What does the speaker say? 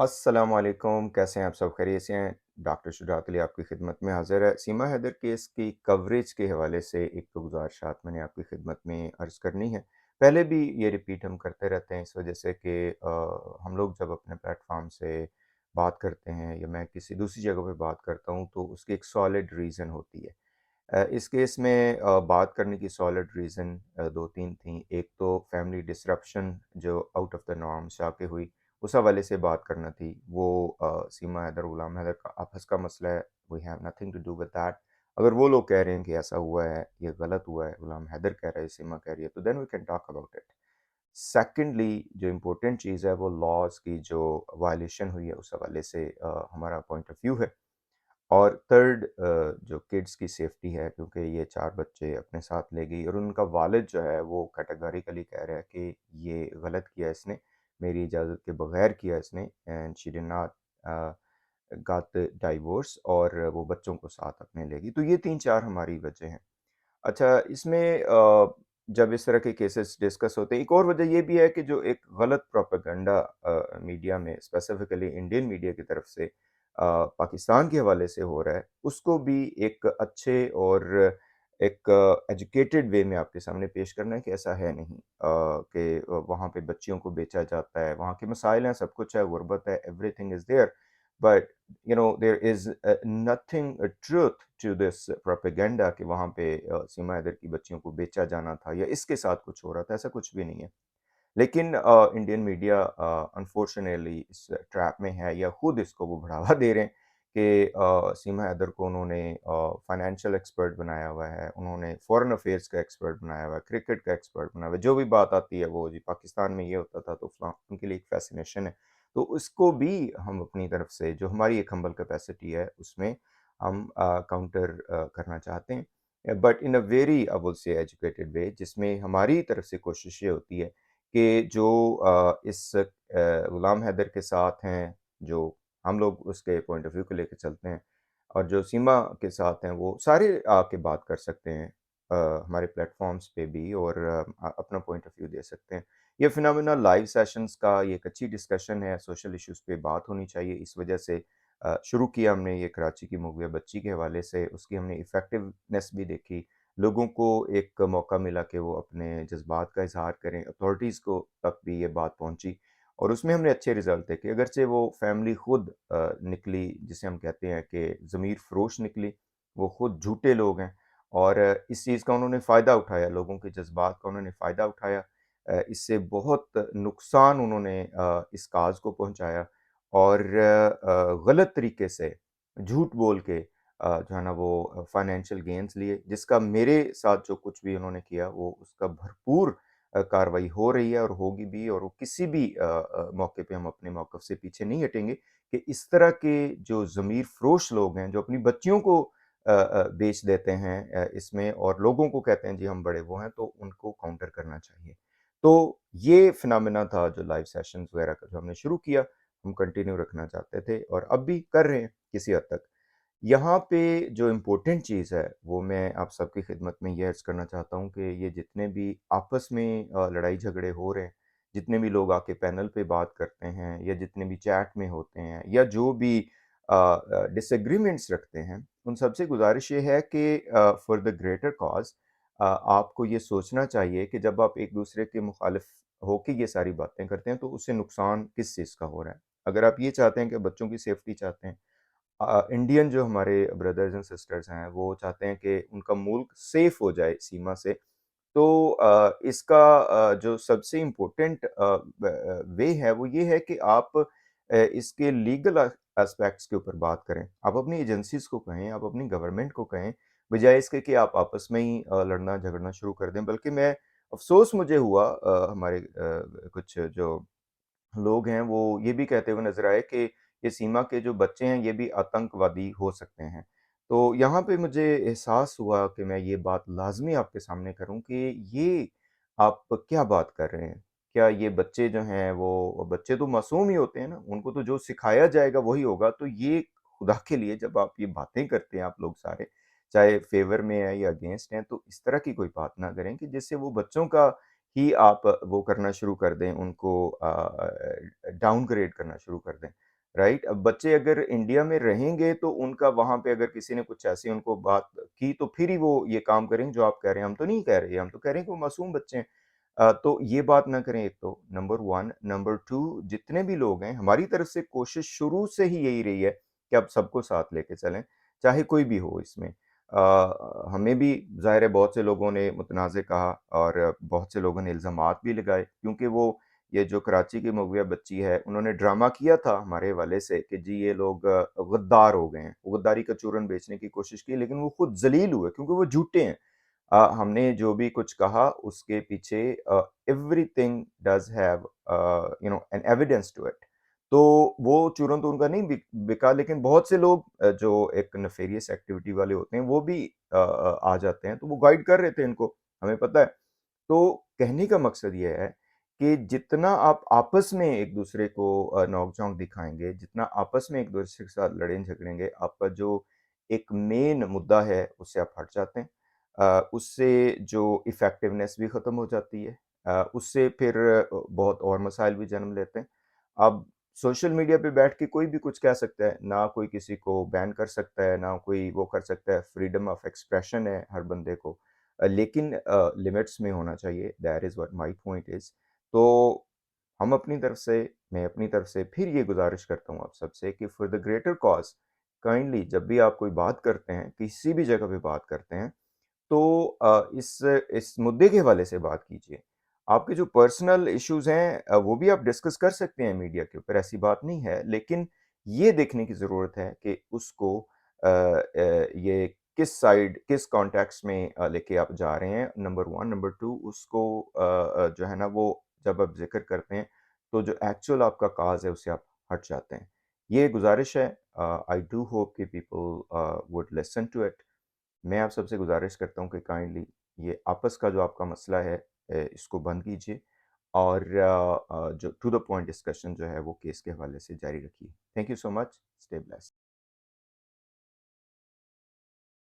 अस्सलाम वालेकुम, कैसे हैं आप सब? खैरियत से हैं? डॉक्टर शुजात अली आपकी खिदमत में हाज़िर है। सीमा हैदर केस की कवरेज के हवाले से एक दो गुज़ारिशात मैंने आपकी खिदमत में अर्ज़ करनी है। पहले भी ये रिपीट हम करते रहते हैं इस वजह से कि हम लोग जब अपने प्लेटफ़ॉर्म से बात करते हैं या मैं किसी दूसरी जगह पे बात करता हूँ तो उसकी एक सॉलिड रीज़न होती है। इस केस में बात करने की सॉलिड रीज़न 2-3 थी। एक तो फैमिली डिसरप्शन जो आउट ऑफ द नॉर्म्स आके हुई, उस हवाले से बात करना थी। वो सीमा हैदर, गुलाम हैदर का आपस का मसला है, we have nothing to do with that. अगर वो लोग कह रहे हैं कि ऐसा हुआ है, ये गलत हुआ है, गुलाम हैदर कह रहा है, सीमा कह रही है, तो then we can talk about it. Secondly जो इम्पोर्टेंट चीज़ है, वो लॉज़ की जो वायलेशन हुई है, उस हवाले से हमारा पॉइंट ऑफ व्यू है। और थर्ड जो किड्स की सेफ्टी है, क्योंकि ये 4 बच्चे अपने साथ ले गई और उनका वालिद जो है वो कैटेगोरिकली कह रहा है कि ये गलत किया इसने, मेरी इजाज़त के बगैर किया इसने and she did not got the divorce, और वो बच्चों को साथ अपने ले गई। तो ये 3-4 हमारी वजह हैं। अच्छा, इसमें जब इस तरह के केसेस डिस्कस होते हैं, एक और वजह ये भी है कि जो एक गलत प्रोपेगेंडा मीडिया में, स्पेसिफिकली इंडियन मीडिया की तरफ से पाकिस्तान के हवाले से हो रहा है, उसको भी एक अच्छे और एक एजुकेटेड वे में आपके सामने पेश करना है कि ऐसा है नहीं, कि वहाँ पे बच्चियों को बेचा जाता है, वहाँ के मसाइल हैं, सब कुछ है, गुर्बत है, everything is there, but there is nothing truth to this propaganda कि वहाँ पे सीमा हैदर की बच्चियों को बेचा जाना था या इसके साथ कुछ हो रहा था, ऐसा कुछ भी नहीं है। लेकिन इंडियन मीडिया अनफॉर्चुनेटली इस ट्रैप में है या खुद इसको वो बढ़ावा दे रहे हैं कि सीमा हैदर को उन्होंने फाइनेंशियल एक्सपर्ट बनाया हुआ है, उन्होंने फॉरेन अफेयर्स का एक्सपर्ट बनाया हुआ है, क्रिकेट का एक्सपर्ट बनाया हुआ है, जो भी बात आती है वो जी पाकिस्तान में ये होता था तो फलां, उनके लिए एक फैसिनेशन है। तो उसको भी हम अपनी तरफ से जो हमारी एक हम्बल कैपेसिटी है उसमें हम काउंटर करना चाहते हैं, but in a very I will say educated way, जिसमें हमारी तरफ से कोशिश ये होती है कि जो इस गुलाम हैदर के साथ हैं, जो हम लोग उसके पॉइंट ऑफ व्यू को लेके चलते हैं, और जो सीमा के साथ हैं, वो सारे आके बात कर सकते हैं हमारे प्लेटफ़ॉर्म्स पे भी, और अपना पॉइंट ऑफ व्यू दे सकते हैं। ये फिनोमेना लाइव सेशंस का ये एक अच्छी डिस्कशन है, सोशल इश्यूज़ पे बात होनी चाहिए, इस वजह से शुरू किया हमने ये कराची की मौजूदा बच्ची के हवाले से, उसकी हमने इफ़ेक्टिवनेस भी देखी। लोगों को एक मौका मिला कि वो अपने जज़्बात का इज़हार करें, अथॉरिटीज़ को तक भी ये बात पहुँची और उसमें हमने अच्छे रिज़ल्ट देखे। अगरचे वो फैमिली खुद निकली, जिसे हम कहते हैं कि ज़मीर फ़रोश निकली, वो खुद झूठे लोग हैं और इस चीज़ का उन्होंने फ़ायदा उठाया, लोगों के जज़्बात का उन्होंने फ़ायदा उठाया। इससे बहुत नुकसान उन्होंने इस काज़ को पहुँचाया और गलत तरीके से झूठ बोल के जो है ना वो फाइनेंशियल गेन्स लिए, जिसका मेरे साथ जो कुछ भी उन्होंने किया वो उसका भरपूर कार्रवाई हो रही है और होगी भी, और वो किसी भी मौके पे हम अपने मौक़िफ़ से पीछे नहीं हटेंगे कि इस तरह के जो ज़मीर फ़रोश लोग हैं, जो अपनी बच्चियों को बेच देते हैं इसमें और लोगों को कहते हैं जी हम बड़े वो हैं, तो उनको काउंटर करना चाहिए। तो ये फिनोमेना था जो लाइव सेशंस वगैरह का जो हमने शुरू किया, हम कंटिन्यू रखना चाहते थे और अब भी कर रहे हैं किसी हद तक। यहाँ पे जो इम्पोर्टेंट चीज़ है, वो मैं आप सबकी खिदमत में ये अर्ज़ करना चाहता हूँ कि ये जितने भी आपस में लड़ाई झगड़े हो रहे हैं, जितने भी लोग आके पैनल पे बात करते हैं या जितने भी चैट में होते हैं या जो भी डिसएग्रीमेंट्स रखते हैं, उन सबसे गुज़ारिश ये है कि फॉर द ग्रेटर कॉज़ आपको ये सोचना चाहिए कि जब आप एक-दूसरे के मुखालिफ होके ये सारी बातें करते हैं, तो उससे नुकसान किस चीज़ का हो रहा है। अगर आप ये चाहते हैं कि बच्चों की सेफ्टी चाहते हैं, इंडियन जो हमारे ब्रदर्स एंड सिस्टर्स हैं, वो चाहते हैं कि उनका मुल्क सेफ हो जाए सीमा से। तो इसका जो सबसे इम्पोर्टेंट वे है, वो ये है कि आप इसके लीगल एस्पेक्ट्स के ऊपर बात करें। आप अपनी एजेंसीज़ को कहें, आप अपनी गवर्नमेंट को कहें, बजाए इसके कि आप आपस में ही लड़ना-झगड़ना शुरू कर दें। बल्कि मैं अफ़सोस मुझे हुआ हमारे कुछ जो लोग हैं वो ये भी कहते हुए नज़र आए कि ये सीमा के जो बच्चे हैं ये भी आतंकवादी हो सकते हैं। तो यहाँ पे मुझे एहसास हुआ कि मैं ये बात लाज़मी आपके सामने करूँ कि ये आप क्या बात कर रहे हैं? क्या ये बच्चे जो हैं वो बच्चे तो मासूम ही होते हैं ना, उनको तो जो सिखाया जाएगा वही होगा। तो ये खुदा के लिए जब आप ये बातें करते हैं आप लोग सारे, चाहे फ़ेवर में हैं या अगेंस्ट हैं, तो इस तरह की कोई बात ना करें कि जिससे वो बच्चों का ही आप वो करना शुरू कर दें, उनको डाउनग्रेड करना शुरू कर दें। رائٹ؟ اب بچے اگر انڈیا میں رہیں گے تو ان کا وہاں پہ اگر کسی نے کچھ ایسی ان کو بات کی تو پھر ہی وہ یہ کام کریں گے جو آپ کہہ رہے ہیں. ہم تو نہیں کہہ رہے، ہم تو کہہ رہے ہیں کہ وہ معصوم بچے ہیں. تو یہ بات نہ کریں. ایک تو نمبر ون. نمبر ٹو، جتنے بھی لوگ ہیں ہماری طرف سے کوشش شروع سے ہی یہی رہی ہے کہ اب سب کو ساتھ لے کے چلیں، چاہے کوئی بھی ہو اس میں. ہمیں بھی ظاہر ہے بہت سے لوگوں نے متنازع کہا اور بہت سے لوگوں نے الزامات بھی لگائے، کیونکہ وہ یہ جو کراچی کی مغویہ بچی ہے انہوں نے ڈرامہ کیا تھا ہمارے حوالے سے کہ جی یہ لوگ غدار ہو گئے ہیں، غداری کا چورن بیچنے کی کوشش کی، لیکن وہ خود ذلیل ہوئے کیونکہ وہ جھوٹے ہیں. ہم نے جو بھی کچھ کہا اس کے پیچھے everything does have an evidence to it. تو وہ چورن تو ان کا نہیں بکا، لیکن بہت سے لوگ جو ایک نفیریس ایکٹیویٹی والے ہوتے ہیں وہ بھی آ جاتے ہیں، تو وہ گائیڈ کر رہے تھے ان کو، ہمیں پتہ ہے. تو کہنے کا مقصد یہ ہے کہ جتنا آپ آپس میں ایک دوسرے کو نوک جھونک دکھائیں گے، جتنا آپس میں ایک دوسرے کے ساتھ لڑیں جھگڑیں گے، آپ کا جو ایک مین مدعا ہے اس سے آپ ہٹ جاتے ہیں. اس سے جو ایفیکٹونیس بھی ختم ہو جاتی ہے. اس سے پھر بہت اور مسائل بھی جنم لیتے ہیں. اب سوشل میڈیا پہ بیٹھ کے کوئی بھی کچھ کہہ سکتا ہے، نہ کوئی کسی کو بین کر سکتا ہے، نہ کوئی وہ کر سکتا ہے. فریڈم آف ایکسپریشن ہے ہر بندے کو، لیکن لمٹس میں ہونا چاہیے. That is what my point is. تو ہم اپنی طرف سے، میں اپنی طرف سے پھر یہ گزارش کرتا ہوں آپ سب سے کہ for the greater cause kindly جب بھی آپ کوئی بات کرتے ہیں، کسی بھی جگہ پہ بات کرتے ہیں، تو اس مدعے کے حوالے سے بات کیجیے. آپ کے جو پرسنل ایشوز ہیں وہ بھی آپ ڈسکس کر سکتے ہیں میڈیا کے اوپر، ایسی بات نہیں ہے، لیکن یہ دیکھنے کی ضرورت ہے کہ اس کو یہ کس سائڈ، کس کانٹیکس میں لے کے آپ جا رہے ہیں. Number one. نمبر ٹو، اس کو جو ہے نا وہ جب آپ ذکر کرتے ہیں تو جو ایکچوئل آپ کا کاز ہے اس سے آپ ہٹ جاتے ہیں. یہ گزارش ہے. آئی ڈو ہوپ کہ people would listen to it. میں آپ سب سے گزارش کرتا ہوں کہ کائنڈلی یہ آپس کا جو آپ کا مسئلہ ہے اس کو بند کیجیے، اور جو ٹو دا پوائنٹ ڈسکشن جو ہے وہ کیس کے حوالے سے جاری رکھیے. Thank you so much. Stay blessed.